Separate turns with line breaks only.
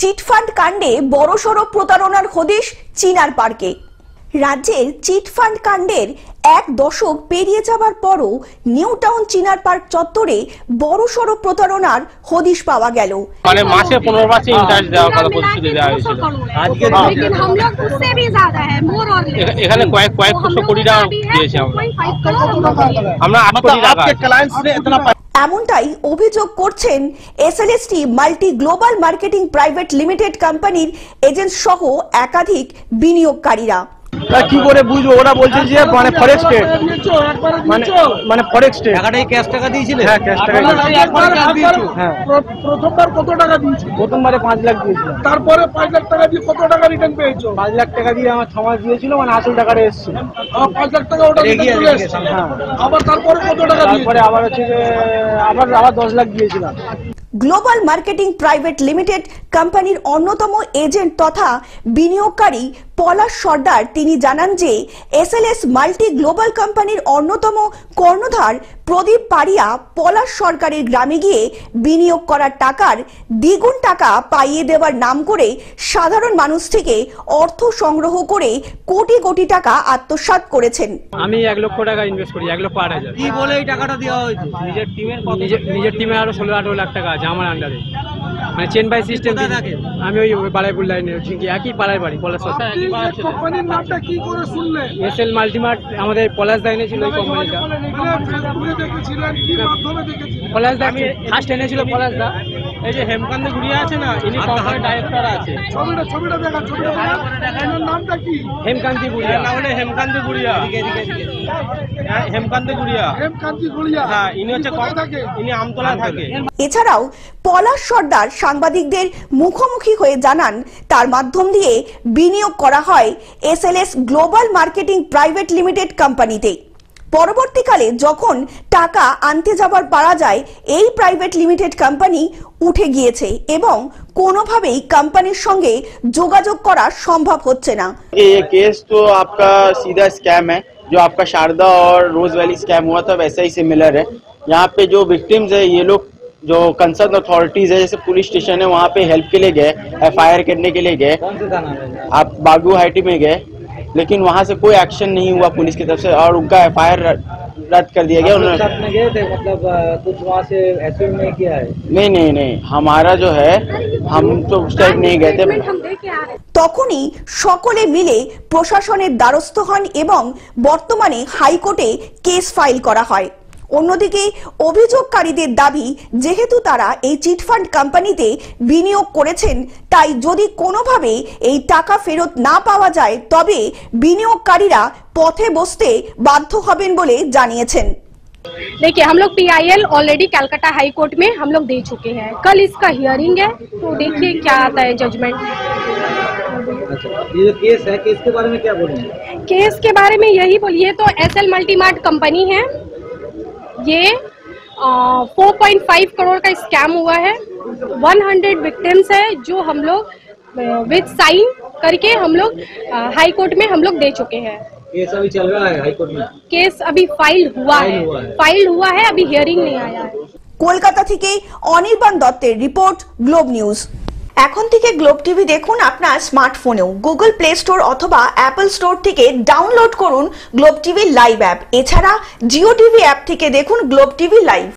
Chit fund কাণ্ডে বড়সড় প্রতারণার হদিশ চিনার পার্কে। রাজ্যের চিটফান্ড কাণ্ডের এক দশক পেরিয়ে যাবার পরও নিউ টাউন চিনার পার্ক চত্বরে বড়সড় প্রতারণার হদিশ পাওয়া গেল।
মানে মাসে 15 বার ইন্টারেস্ট দেওয়ার কথা প্রতিশ্রুতি দেওয়া হয়েছিল। আজকে এখানে কয়েকশো কোটি টাকা দিয়েছে আমরা 8 কোটি টাকা।
এমনটাই অভিযোগ করছেন SLST multi global marketing private limited কোম্পানির এজেন্ট সহ একাধিক বিনিয়োগকারীরা।
কি করে বুঝবো? ওরা বলছে যে মানে ফরেক্স ট্রেড, মানে ফরেক্স ট্রেড।
টাকাটাই ক্যাশ টাকা দিয়েছিলে?
হ্যাঁ, ক্যাশ টাকা দিয়েছি। হ্যাঁ,
প্রথমবার কত টাকা দিয়েছো?
প্রথমবারে 5 লাখ দিয়েছিলাম।
তারপরে 5 লাখ টাকা দিয়ে কত টাকা রিটার্ন পেয়েছো?
5 লাখ টাকা দিয়ে আমার 6 মাস দিয়েছিল, মানে আসল টাকাটা এসেছিল।
5 লাখ টাকা ওটা দিয়ে চলে এসেছে।
হ্যাঁ,
আবার তারপরে কত টাকা দিয়েছো?
তারপরে আবার হচ্ছে যে আবার 10 লাখ দিয়েছিলাম।
গ্লোবাল মার্কেটিং প্রাইভেট লিমিটেড কোম্পানির অন্যতম এজেন্ট তথা বিনিয়োগকারী পলাশ সর্দার তিনি জানান যে এসএলএস মাল্টি গ্লোবাল কোম্পানির অন্যতম কর্ণধার প্রদীপ পারিয়া পলাশ সরকারের গ্রামে গিয়ে বিনিয়োগ করার টাকার দ্বিগুণ টাকা পাইয়ে দেওয়ার নাম করে সাধারণ মানুষ থেকে অর্থ সংগ্রহ করে কোটি কোটি টাকা আত্মসাৎ করেছেন।
আমি 1 লক্ষ টাকা ইনভেস্ট করি, 1,08,000।
কি বলে এই টাকাটা দেওয়া হয়েছে?
নিজের টিমে আরো 16-18 লাখ টাকা আছে আমার আন্ডারে। মানে চেন বাই সিস্টেম থাকে। আমি ওই বালাইপুর লাইনে একই পাড়ায় বাড়ি পলাশ।
কোম্পানির নামটা কি করে শুনলে?
এসএল মাল্টিমার্ট আমাদের পলাশ দাইনে ছিল এই কোম্পানিটা। পলাশ দা ফার্স্ট এনেছিল পলাশ দা। এই যে হেমকান্ত গুড়িয়া আছে না, ইনি কোম্পানির ডাইরেক্টর আছে।
ছবিটা দেখা, নামটা কি?
হেমকান্তি গুড়িয়া। না হলে হেমকান্ত গুড়িয়া। হেমকান্ত গুড়িয়া। হ্যাঁ, ইনি হচ্ছে ইনি আমতলা থাকে।
এছাড়াও পলাশ সর্দার সাংবাদিকদের মুখোমুখি হয়ে জানান তার মাধ্যম দিয়ে বিনিয়োগ করা হয় SLS global marketing private limited কোম্পানিতে। পরবর্তীকালে যখন টাকা আনতে যাবার পারা যায় এই প্রাইভেট লিমিটেড কোম্পানি উঠে গিয়েছে এবং কোনোভাবেই কোম্পানির সঙ্গে যোগাযোগ করা সম্ভব হচ্ছে না।
ये केस तो आपका सीधा स्कैम है, जो आपका शारदा और रोज वैली स्कैम हुआ था वैसा ही सिमिलर है। यहाँ पे जो विक्टिम्स है ये लोग जो कंसर्न अथॉरिटीज है जैसे पुलिस स्टेशन है वहाँ पे हेल्प के लिए गए, FIR करने के लिए गए। आप बागू हाइटी में गए लेकिन वहाँ से कोई एक्शन नहीं हुआ पुलिस की तरफ से और उनका FIR रद्द कर दिया गया। उन्होंने
गए थे, मतलब कुछ वहाँ से एसएम नहीं किया है?
नहीं, हमारा जो है हम तो उस टाइम नहीं गए थे।
তখনই সকলে মিলে প্রশাসনের দ্বারস্থ হন এবং বর্তমানে হাইকোর্টে কেস ফাইল করা হয়। অন্যদিকে অভিযোগকারীদের দাবি যেহেতু তারা এই চিটফান্ড কোম্পানিতে বিনিয়োগ করেছেন তাই যদি কোনোভাবে এই টাকা ফেরত না পাওয়া যায় তবে বিনিয়োগকারীরা পথে বসতে বাধ্য হবেন বলে জানিয়েছেন।
देखिए, हम लोग PIL already Calcutta high court में हम लोग दे चुके हैं। कल इसका हियरिंग है, तो देखिए क्या आता है जजमेंट।
ये जो केस है, केस के बारे में क्या बोलेंगे?
केस के बारे में यही बोलिए तो SL मल्टीमार्ट कंपनी है, ये 4.5 करोड़ का स्कैम हुआ है। 100 विक्टिम्स है जो हम लोग विद साइन करके हम लोग हाई कोर्ट में हम लोग दे चुके हैं।
केस अभी चल रहा है हाई कोर्ट में?
केस अभी फाइल हुआ है, अभी हियरिंग नहीं आया है।
কলকাতা থেকে অনির্বাণ দত্তের রিপোর্ট, গ্লোব নিউজ। এখন থেকে গ্লোব টিভি দেখুন আপনার স্মার্টফোনেও। গুগল প্লে স্টোর অথবা অ্যাপল স্টোর থেকে ডাউনলোড করুন গ্লোব টিভি লাইভ অ্যাপ। এছাড়া জিও টিভি অ্যাপ থেকে দেখুন গ্লোব টিভি লাইভ।